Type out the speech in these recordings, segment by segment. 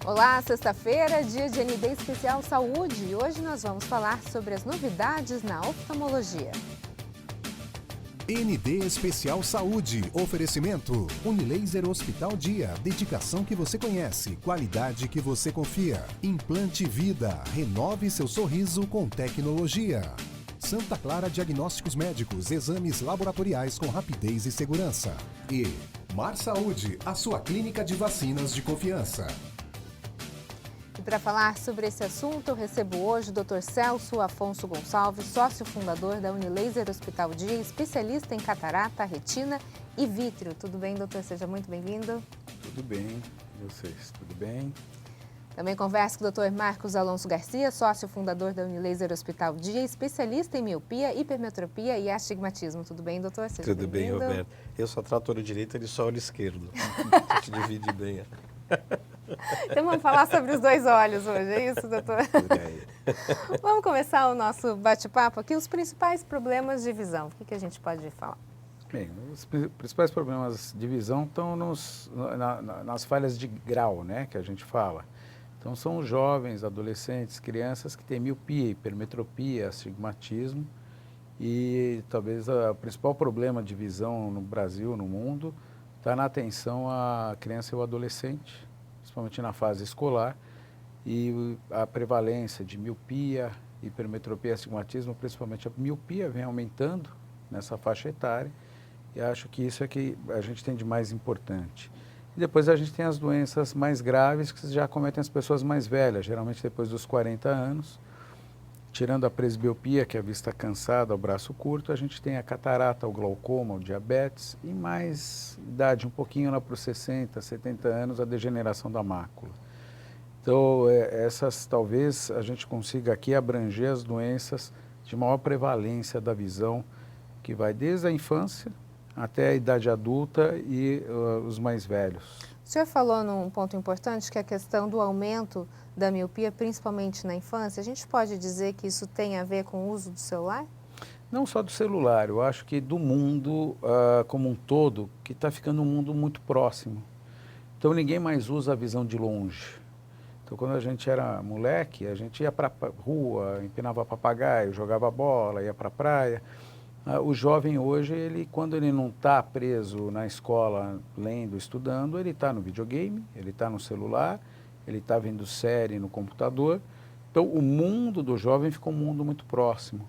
Olá, sexta-feira, dia de ND Especial Saúde. E hoje nós vamos falar sobre as novidades na oftalmologia. ND Especial Saúde. Oferecimento. Unilaser Hospital Dia. Dedicação que você conhece. Qualidade que você confia. Implante Vida. Renove seu sorriso com tecnologia. Santa Clara Diagnósticos Médicos. Exames laboratoriais com rapidez e segurança. E Mar Saúde. A sua clínica de vacinas de confiança. E para falar sobre esse assunto, eu recebo hoje o Dr. Celso Afonso Gonçalves, sócio fundador da Unilaser Hospital Dia, especialista em catarata, retina e vítreo. Tudo bem, doutor? Seja muito bem-vindo. Tudo bem. E vocês? Tudo bem? Também converso com o Dr. Marcos Alonso Garcia, sócio fundador da Unilaser Hospital Dia, especialista em miopia, hipermetropia e astigmatismo. Tudo bem, doutor? Seja Tudo bem, Roberto. Eu só trato olho direito, ele só olho esquerdo. A gente divide bem. Então vamos falar sobre os dois olhos hoje, é isso, doutor? Vamos começar o nosso bate-papo aqui. Os principais problemas de visão, o que a gente pode falar? Bem, os principais problemas de visão estão nas falhas de grau, né, que a gente fala. Então são os jovens, adolescentes, crianças que têm miopia, hipermetropia, astigmatismo e talvez o principal problema de visão no Brasil, no mundo, está na atenção à criança e ao adolescente, principalmente na fase escolar, e a prevalência de miopia, hipermetropia e astigmatismo, principalmente a miopia, vem aumentando nessa faixa etária, e acho que isso é que a gente tem de mais importante. E depois a gente tem as doenças mais graves que já acometem as pessoas mais velhas, geralmente depois dos 40 anos, tirando a presbiopia, que é a vista cansada, o braço curto, a gente tem a catarata, o glaucoma, o diabetes e mais idade, um pouquinho lá para os 60, 70 anos, a degeneração da mácula. Então, essas talvez a gente consiga aqui abranger as doenças de maior prevalência da visão, que vai desde a infância até a idade adulta e os mais velhos. O senhor falou num ponto importante, que é a questão do aumento da miopia, principalmente na infância. A gente pode dizer que isso tem a ver com o uso do celular? Não só do celular, eu acho que do mundo como um todo, que está ficando um mundo muito próximo. Então ninguém mais usa a visão de longe. Então quando a gente era moleque, a gente ia para a rua, empinava papagaio, jogava bola, ia para a praia. O jovem hoje, quando ele não está preso na escola lendo, estudando, ele está no videogame, ele está no celular, ele está vendo série no computador. Então, o mundo do jovem ficou um mundo muito próximo.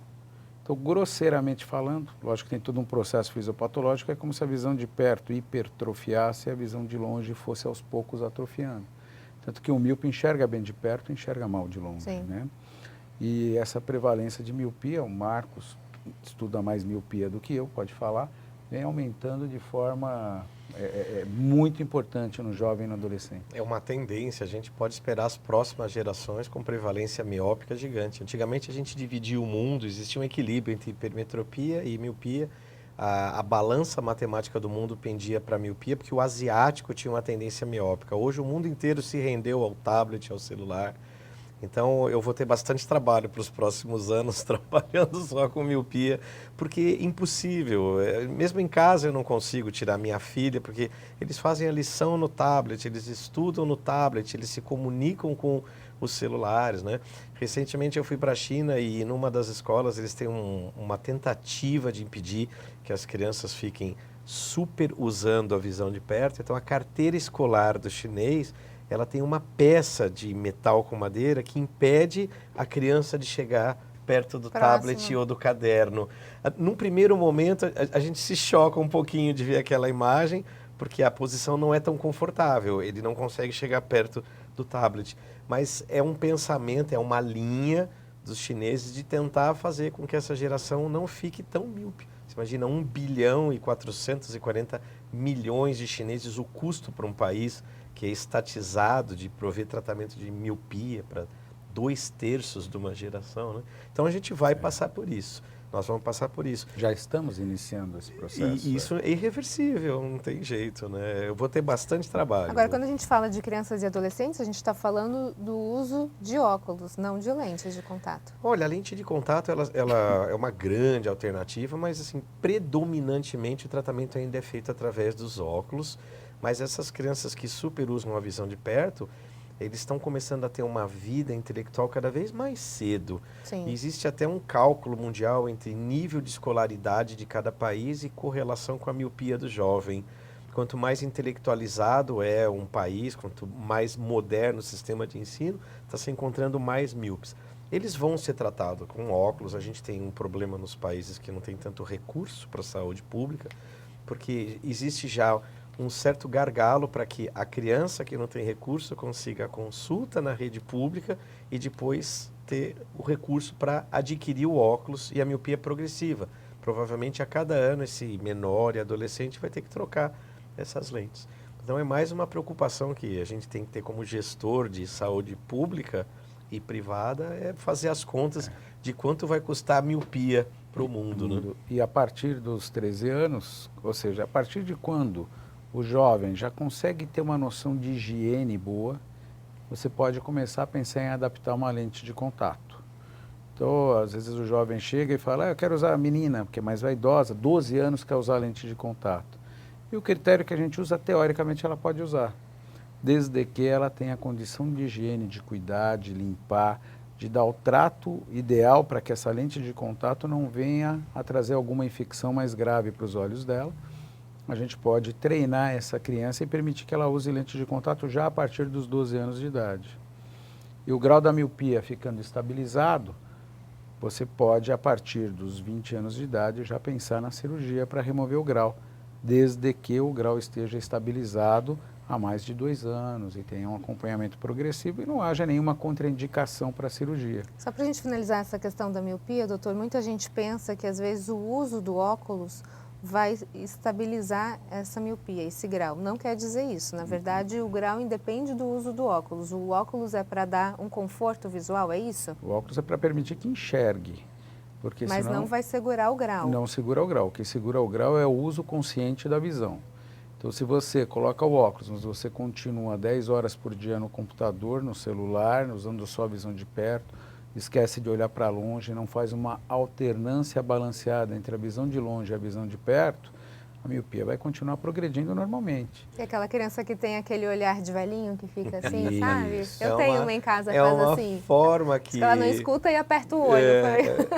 Então, grosseiramente falando, lógico que tem todo um processo fisiopatológico, é como se a visão de perto hipertrofiasse e a visão de longe fosse aos poucos atrofiando. Tanto que o míope enxerga bem de perto e enxerga mal de longe. Sim. Né? E essa prevalência de miopia, o Marcos estuda mais miopia do que eu, pode falar, vem aumentando de forma muito importante no jovem e no adolescente. É uma tendência, a gente pode esperar as próximas gerações com prevalência miópica gigante. Antigamente a gente dividia o mundo, existia um equilíbrio entre hipermetropia e miopia. A balança matemática do mundo pendia para a miopia, porque o asiático tinha uma tendência miópica. Hoje o mundo inteiro se rendeu ao tablet, ao celular. Então, eu vou ter bastante trabalho para os próximos anos trabalhando só com miopia, porque é impossível. Mesmo em casa eu não consigo tirar minha filha, porque eles fazem a lição no tablet, eles estudam no tablet, eles se comunicam com os celulares, né? Recentemente eu fui para a China e numa das escolas eles têm uma tentativa de impedir que as crianças fiquem super usando a visão de perto. Então, a carteira escolar do chinês, ela tem uma peça de metal com madeira que impede a criança de chegar perto do tablet ou do caderno. Num primeiro momento, a gente se choca um pouquinho de ver aquela imagem, porque a posição não é tão confortável, ele não consegue chegar perto do tablet. Mas é um pensamento, é uma linha dos chineses de tentar fazer com que essa geração não fique tão míope. Você imagina 1 bilhão e 440 milhões de chineses, o custo para um país que é estatizado de prover tratamento de miopia para 2/3 de uma geração, né? Então a gente vai passar por isso. Nós vamos passar por isso. Já estamos iniciando esse processo. E isso é irreversível, não tem jeito, né? Eu vou ter bastante trabalho. Agora, quando a gente fala de crianças e adolescentes, a gente está falando do uso de óculos, não de lentes de contato. Olha, a lente de contato, ela é uma grande alternativa, mas assim, predominantemente o tratamento ainda é feito através dos óculos. Mas essas crianças que super usam a visão de perto, eles estão começando a ter uma vida intelectual cada vez mais cedo. Sim. Existe até um cálculo mundial entre nível de escolaridade de cada país e correlação com a miopia do jovem. Quanto mais intelectualizado é um país, quanto mais moderno o sistema de ensino, está se encontrando mais míopes. Eles vão ser tratados com óculos. A gente tem um problema nos países que não tem tanto recurso para a saúde pública, porque existe já um certo gargalo para que a criança que não tem recurso consiga a consulta na rede pública e depois ter o recurso para adquirir o óculos e a miopia progressiva. Provavelmente a cada ano esse menor e adolescente vai ter que trocar essas lentes. Então é mais uma preocupação que a gente tem que ter como gestor de saúde pública e privada, é fazer as contas de quanto vai custar a miopia para o mundo. Né? E a partir dos 13 anos, ou seja, a partir de quando o jovem já consegue ter uma noção de higiene boa, você pode começar a pensar em adaptar uma lente de contato. Então, às vezes o jovem chega e fala, eu quero usar a menina, porque é mais vaidosa, 12 anos quer usar a lente de contato. E o critério que a gente usa, teoricamente, ela pode usar, desde que ela tenha a condição de higiene, de cuidar, de limpar, de dar o trato ideal para que essa lente de contato não venha a trazer alguma infecção mais grave para os olhos dela. A gente pode treinar essa criança e permitir que ela use lente de contato já a partir dos 12 anos de idade. E o grau da miopia ficando estabilizado, você pode, a partir dos 20 anos de idade, já pensar na cirurgia para remover o grau, desde que o grau esteja estabilizado há mais de 2 anos e tenha um acompanhamento progressivo e não haja nenhuma contraindicação para a cirurgia. Só para a gente finalizar essa questão da miopia, doutor, muita gente pensa que às vezes o uso do óculos vai estabilizar essa miopia, esse grau. Não quer dizer isso. Na verdade, o grau independe do uso do óculos. O óculos é para dar um conforto visual, é isso? O óculos é para permitir que enxergue. Porque Mas senão, não vai segurar o grau. Não segura o grau. O que segura o grau é o uso consciente da visão. Então, se você coloca o óculos, mas você continua 10 horas por dia no computador, no celular, usando só a visão de perto, esquece de olhar para longe, não faz uma alternância balanceada entre a visão de longe e a visão de perto, a miopia vai continuar progredindo normalmente. E aquela criança que tem aquele olhar de velhinho que fica assim, sabe? Isso. Eu tenho uma em casa que faz uma assim. forma que... Ela não escuta e aperta o olho.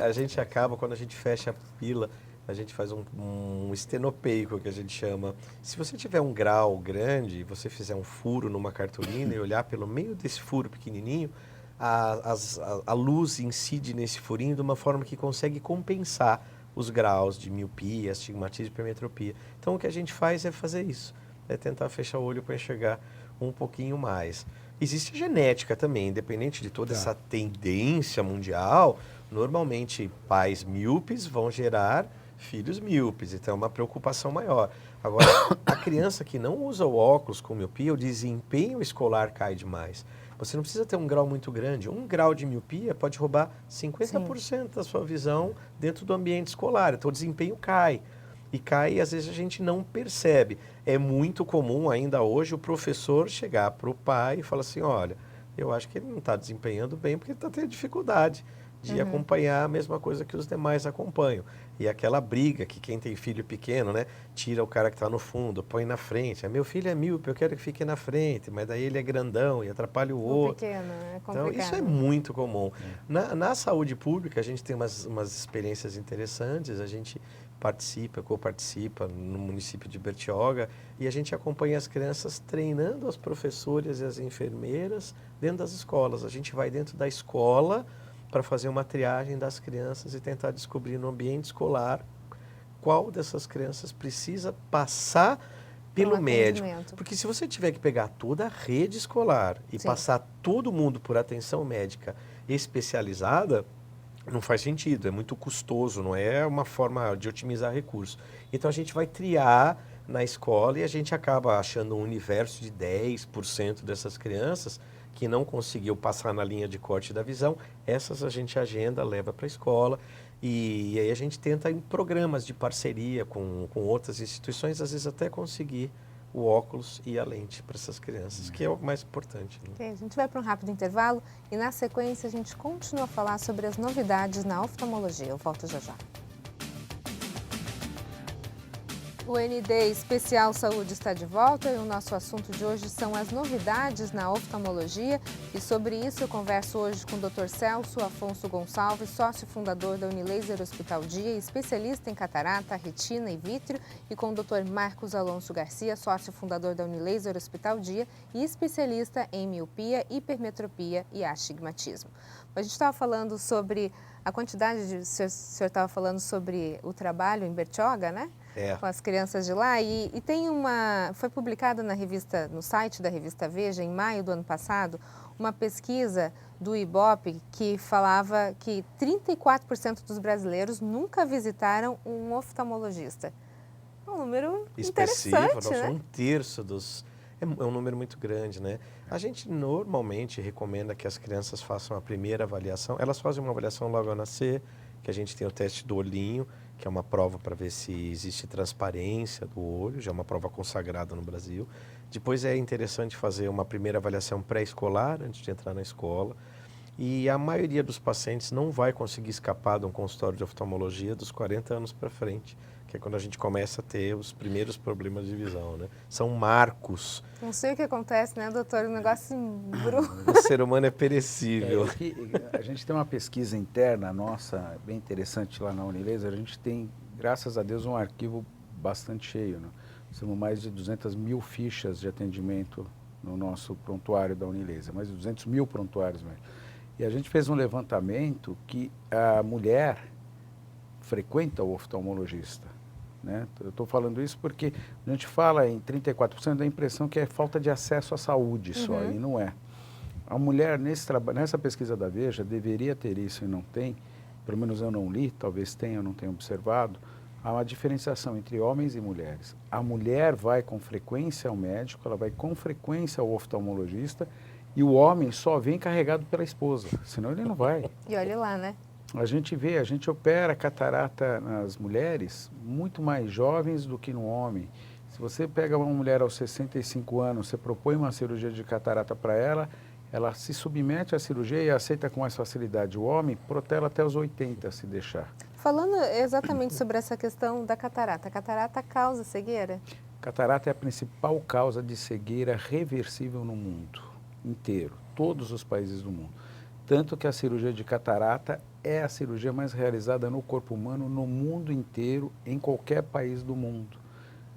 A gente acaba, quando a gente fecha a pupila, a gente faz um estenopeico, que a gente chama. Se você tiver um grau grande, você fizer um furo numa cartolina e olhar pelo meio desse furo pequenininho, a luz incide nesse furinho de uma forma que consegue compensar os graus de miopia, astigmatismo e hipermetropia. Então, o que a gente faz é fazer isso, é tentar fechar o olho para enxergar um pouquinho mais. Existe a genética também, independente de toda essa tendência mundial, normalmente pais míopes vão gerar filhos míopes, então é uma preocupação maior. Agora, a criança que não usa o óculos com miopia, o desempenho escolar cai demais. Você não precisa ter um grau muito grande. 1 grau de miopia pode roubar 50% da sua visão dentro do ambiente escolar. Então, o desempenho cai. E cai e, às vezes, a gente não percebe. É muito comum, ainda hoje, o professor chegar para o pai e falar assim, olha, eu acho que ele não está desempenhando bem porque ele está tendo dificuldade de acompanhar a mesma coisa que os demais acompanham. E aquela briga que quem tem filho pequeno, né, tira o cara que está no fundo, põe na frente. Meu filho é míope, eu quero que fique na frente, mas daí ele é grandão e atrapalha o outro. Pequeno, é complicado. Então, isso é muito comum. Na saúde pública, a gente tem umas experiências interessantes, a gente coparticipa no município de Bertioga e a gente acompanha as crianças treinando as professoras e as enfermeiras dentro das escolas. A gente vai dentro da escola para fazer uma triagem das crianças e tentar descobrir no ambiente escolar qual dessas crianças precisa passar pelo médico. Porque se você tiver que pegar toda a rede escolar e passar todo mundo por atenção médica especializada, não faz sentido, é muito custoso, não é uma forma de otimizar recursos. Então a gente vai triar na escola e a gente acaba achando um universo de 10% dessas crianças que não conseguiu passar na linha de corte da visão, essas a gente agenda, leva para a escola e aí a gente tenta em programas de parceria com outras instituições, às vezes até conseguir o óculos e a lente para essas crianças, que é o mais importante. Né? Okay, a gente vai para um rápido intervalo e na sequência a gente continua a falar sobre as novidades na oftalmologia. Eu volto já já. O ND Especial Saúde está de volta e o nosso assunto de hoje são as novidades na oftalmologia. E sobre isso eu converso hoje com o Dr. Celso Afonso Gonçalves, sócio fundador da Unilaser Hospital Dia, especialista em catarata, retina e vítreo, e com o Dr. Marcos Alonso Garcia, sócio fundador da Unilaser Hospital Dia e especialista em miopia, hipermetropia e astigmatismo. A gente estava falando sobre a quantidade de... O senhor estava falando sobre o trabalho em Bertioga, né? Com as crianças de lá, e tem foi publicada no site da revista Veja, em maio do ano passado, uma pesquisa do Ibope que falava que 34% dos brasileiros nunca visitaram um oftalmologista. É um número interessante, né? Um terço dos... É um número muito grande, né? A gente normalmente recomenda que as crianças façam a primeira avaliação. Elas fazem uma avaliação logo ao nascer, que a gente tem o teste do olhinho, que é uma prova para ver se existe transparência do olho, já é uma prova consagrada no Brasil. Depois é interessante fazer uma primeira avaliação pré-escolar, antes de entrar na escola. E a maioria dos pacientes não vai conseguir escapar de um consultório de oftalmologia dos 40 anos para frente, que é quando a gente começa a ter os primeiros problemas de visão, né? São marcos. Não sei o que acontece, né, doutor? O negócio O ser humano é perecível. A gente tem uma pesquisa interna nossa, bem interessante lá na Unilaser. A gente tem, graças a Deus, um arquivo bastante cheio, né? Temos mais de 200 mil fichas de atendimento no nosso prontuário da Unilaser, mais de 200 mil prontuários mesmo. E a gente fez um levantamento que a mulher frequenta o oftalmologista, né? Eu estou falando isso porque a gente fala em 34%, da impressão que é falta de acesso à saúde só, e não é. A mulher, nessa pesquisa da Veja, deveria ter isso e não tem, pelo menos eu não li, talvez tenha, eu não tenho observado, há uma diferenciação entre homens e mulheres. A mulher vai com frequência ao médico, ela vai com frequência ao oftalmologista, e o homem só vem carregado pela esposa, senão ele não vai. E olha lá, né? A gente opera catarata nas mulheres muito mais jovens do que no homem. Se você pega uma mulher aos 65 anos, você propõe uma cirurgia de catarata para ela, ela se submete à cirurgia e aceita com mais facilidade. O homem protela até os 80, se deixar. Falando exatamente sobre essa questão da catarata, a catarata causa cegueira? Catarata é a principal causa de cegueira reversível no mundo inteiro, todos os países do mundo. Tanto que a cirurgia de catarata é a cirurgia mais realizada no corpo humano no mundo inteiro, em qualquer país do mundo.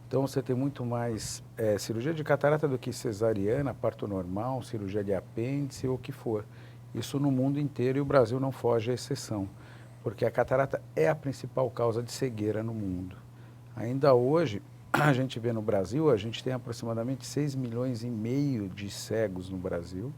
Então você tem muito mais cirurgia de catarata do que cesariana, parto normal, cirurgia de apêndice ou o que for. Isso no mundo inteiro, e o Brasil não foge à exceção, porque a catarata é a principal causa de cegueira no mundo. Ainda hoje, a gente vê no Brasil, a gente tem aproximadamente 6,5 milhões de cegos no Brasil.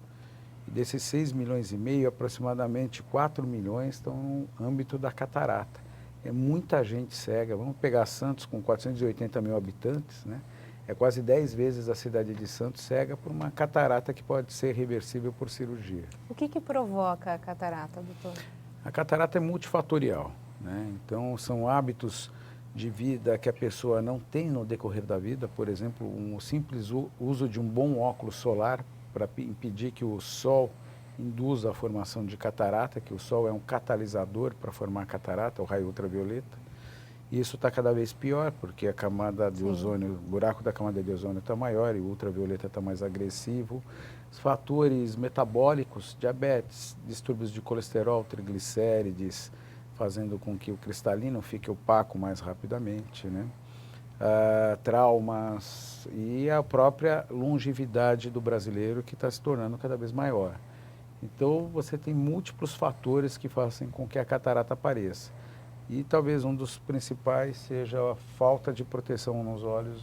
E desses 6,5 milhões, aproximadamente 4 milhões estão no âmbito da catarata. É muita gente cega. Vamos pegar Santos com 480 mil habitantes, né? É quase 10 vezes a cidade de Santos cega por uma catarata que pode ser reversível por cirurgia. O que provoca a catarata, doutor? A catarata é multifatorial, né? Então, são hábitos de vida que a pessoa não tem no decorrer da vida. Por exemplo, um simples uso de um bom óculos solar para impedir que o sol induza a formação de catarata, que o sol é um catalisador para formar catarata, o raio ultravioleta. E isso está cada vez pior, porque a camada de ozônio, o buraco da camada de ozônio está maior e o ultravioleta está mais agressivo. Os fatores metabólicos, diabetes, distúrbios de colesterol, triglicérides, fazendo com que o cristalino fique opaco mais rapidamente, né? Traumas e a própria longevidade do brasileiro, que está se tornando cada vez maior. Então, você tem múltiplos fatores que fazem com que a catarata apareça. E talvez um dos principais seja a falta de proteção nos olhos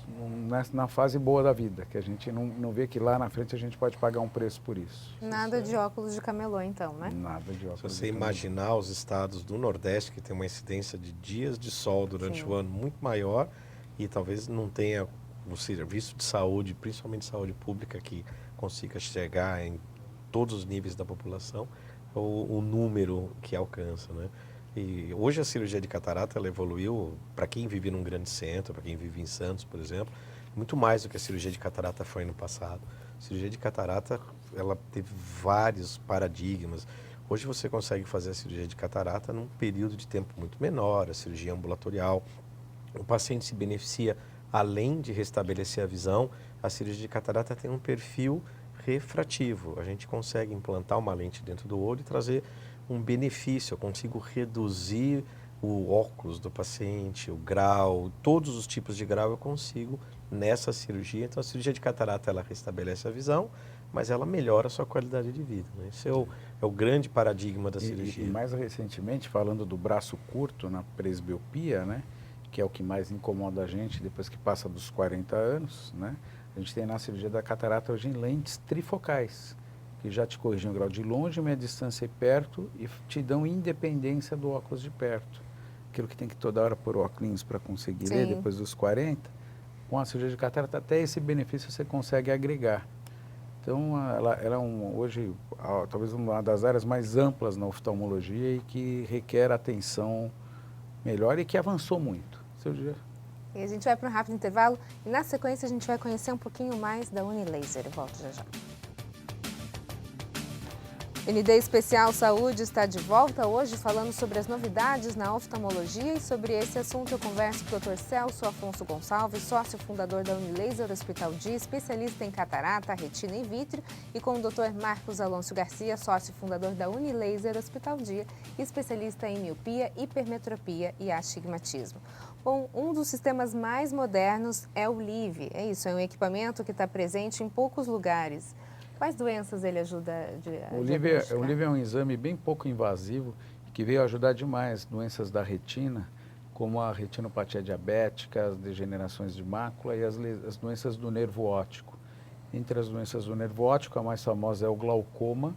na fase boa da vida, que a gente não vê que lá na frente a gente pode pagar um preço por isso. Nada de óculos de camelô, então, né? Nada de óculos. Se você imaginar os estados do Nordeste, que tem uma incidência de dias de sol durante o ano muito maior, e talvez não tenha um serviço de saúde, principalmente saúde pública, que consiga chegar em todos os níveis da população, o número que alcança, né? E hoje a cirurgia de catarata ela evoluiu, para quem vive num grande centro, para quem vive em Santos, por exemplo, muito mais do que a cirurgia de catarata foi no passado. A cirurgia de catarata ela teve vários paradigmas. Hoje você consegue fazer a cirurgia de catarata num período de tempo muito menor, a cirurgia ambulatorial. O paciente se beneficia além de restabelecer a visão, a cirurgia de catarata tem um perfil refrativo. A gente consegue implantar uma lente dentro do olho e trazer um benefício. Eu consigo reduzir o óculos do paciente, o grau, todos os tipos de grau eu consigo nessa cirurgia. Então a cirurgia de catarata ela restabelece a visão, mas ela melhora a sua qualidade de vida, né? Esse é o grande paradigma da cirurgia. E mais recentemente, falando do braço curto na presbiopia, né, que é o que mais incomoda a gente depois que passa dos 40 anos, né, a gente tem na cirurgia da catarata hoje em lentes trifocais, que já te corrigem o grau de longe, meia distância e perto e te dão independência do óculos de perto. Aquilo que tem que toda hora pôr óculos para conseguir ler depois dos 40, com a cirurgia de catarata até esse benefício você consegue agregar. Então, ela é hoje, talvez uma das áreas mais amplas na oftalmologia e que requer atenção melhor e que avançou muito. E a gente vai para um rápido intervalo e na sequência a gente vai conhecer um pouquinho mais da Unilaser. Eu volto já já. ND Especial Saúde está de volta hoje falando sobre as novidades na oftalmologia e sobre esse assunto eu converso com o Dr. Celso Afonso Gonçalves, sócio fundador da Unilaser Hospital Dia, especialista em catarata, retina e vítreo, e com o Dr. Marcos Alonso Garcia, sócio fundador da Unilaser Hospital Dia, especialista em miopia, hipermetropia e astigmatismo. Bom, um dos sistemas mais modernos é o LIV, é isso, é um equipamento que está presente em poucos lugares. Quais doenças ele ajuda a diagnosticar? O LIV é um exame bem pouco invasivo que veio ajudar demais doenças da retina, como a retinopatia diabética, as degenerações de mácula e as doenças do nervo óptico. Entre as doenças do nervo óptico, a mais famosa é o glaucoma,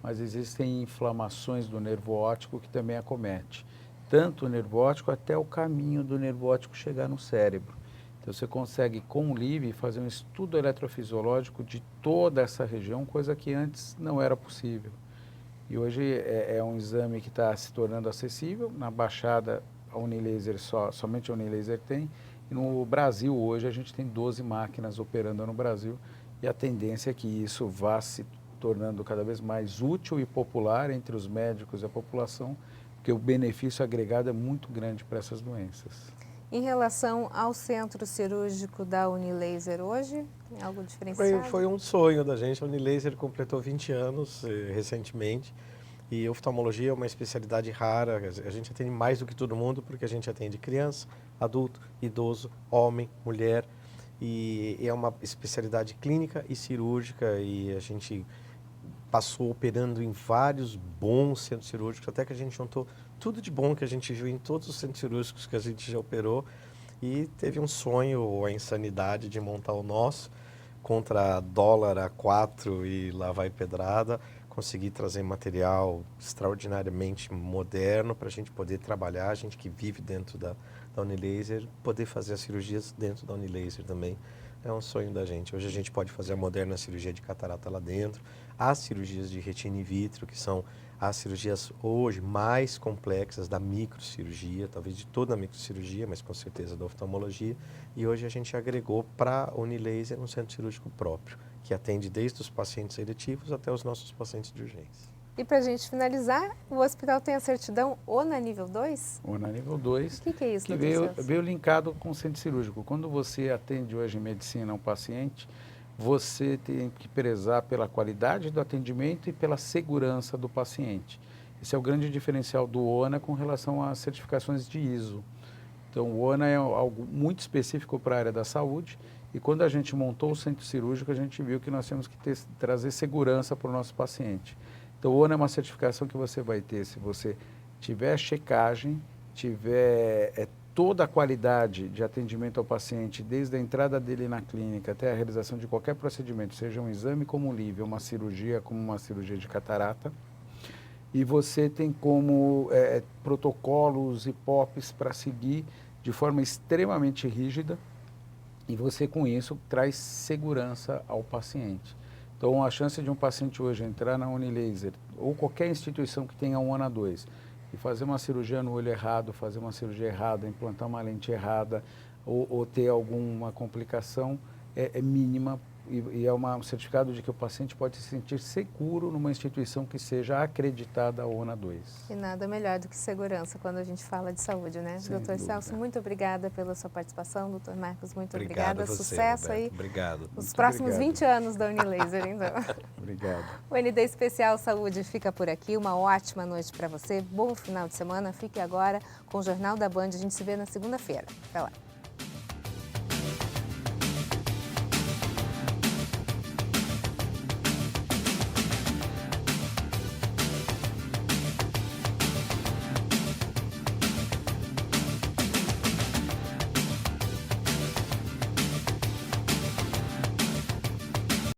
mas existem inflamações do nervo óptico que também acomete. Tanto o nervo óptico até o caminho do nervo óptico chegar no cérebro. Então, você consegue, com o LIV, fazer um estudo eletrofisiológico de toda essa região, coisa que antes não era possível. E hoje é um exame que está se tornando acessível. Na Baixada, a Unilaser, somente a Unilaser tem. E no Brasil, hoje, a gente tem 12 máquinas operando no Brasil. E a tendência é que isso vá se tornando cada vez mais útil e popular entre os médicos e a população, porque o benefício agregado é muito grande para essas doenças. Em relação ao centro cirúrgico da Unilaser hoje, tem algo diferenciado? Foi um sonho da gente. A Unilaser completou 20 anos recentemente e oftalmologia é uma especialidade rara. A gente atende mais do que todo mundo porque a gente atende criança, adulto, idoso, homem, mulher e é uma especialidade clínica e cirúrgica e a gente passou operando em vários bons centros cirúrgicos, até que a gente juntou tudo de bom que a gente viu em todos os centros cirúrgicos que a gente já operou e teve um sonho, a insanidade de montar o nosso contra dólar a 4 e lá vai pedrada, conseguir trazer material extraordinariamente moderno para a gente poder trabalhar, a gente que vive dentro da Unilaser, poder fazer as cirurgias dentro da Unilaser também. É um sonho da gente. Hoje a gente pode fazer a moderna cirurgia de catarata lá dentro, as cirurgias de retina e vítreo, que são as cirurgias hoje mais complexas da microcirurgia, talvez de toda a microcirurgia, mas com certeza da oftalmologia. E hoje a gente agregou para a Unilaser um centro cirúrgico próprio, que atende desde os pacientes eletivos até os nossos pacientes de urgência. E para a gente finalizar, o hospital tem a certidão ONA nível 2? ONA nível 2. O que é isso, que veio linkado com o centro cirúrgico. Quando você atende hoje em medicina um paciente, você tem que prezar pela qualidade do atendimento e pela segurança do paciente. Esse é o grande diferencial do ONA com relação às certificações de ISO. Então, o ONA é algo muito específico para a área da saúde e quando a gente montou o centro cirúrgico, a gente viu que nós temos que trazer segurança para o nosso paciente. Então, o ONA é uma certificação que você vai ter se você tiver checagem, tiver toda a qualidade de atendimento ao paciente, desde a entrada dele na clínica até a realização de qualquer procedimento, seja um exame como o LIV, uma cirurgia como uma cirurgia de catarata. E você tem como protocolos e POPs para seguir de forma extremamente rígida e você, com isso, traz segurança ao paciente. Então, a chance de um paciente hoje entrar na Unilaser ou qualquer instituição que tenha um ONA 2 e fazer uma cirurgia no olho errado, fazer uma cirurgia errada, implantar uma lente errada ou ter alguma complicação é mínima e é um certificado de que o paciente pode se sentir seguro numa instituição que seja acreditada a ONA 2. E nada melhor do que segurança quando a gente fala de saúde, né? Sem Doutor dúvida. Celso, muito obrigada pela sua participação. Doutor Marcos, muito Obrigado obrigada. a você, Sucesso Roberto. aí Obrigado. nos Muito próximos obrigado. 20 anos da Unilaser, então. Obrigado. O ND Especial Saúde fica por aqui. Uma ótima noite para você. Bom final de semana. Fique agora com o Jornal da Band. A gente se vê na segunda-feira. Até lá.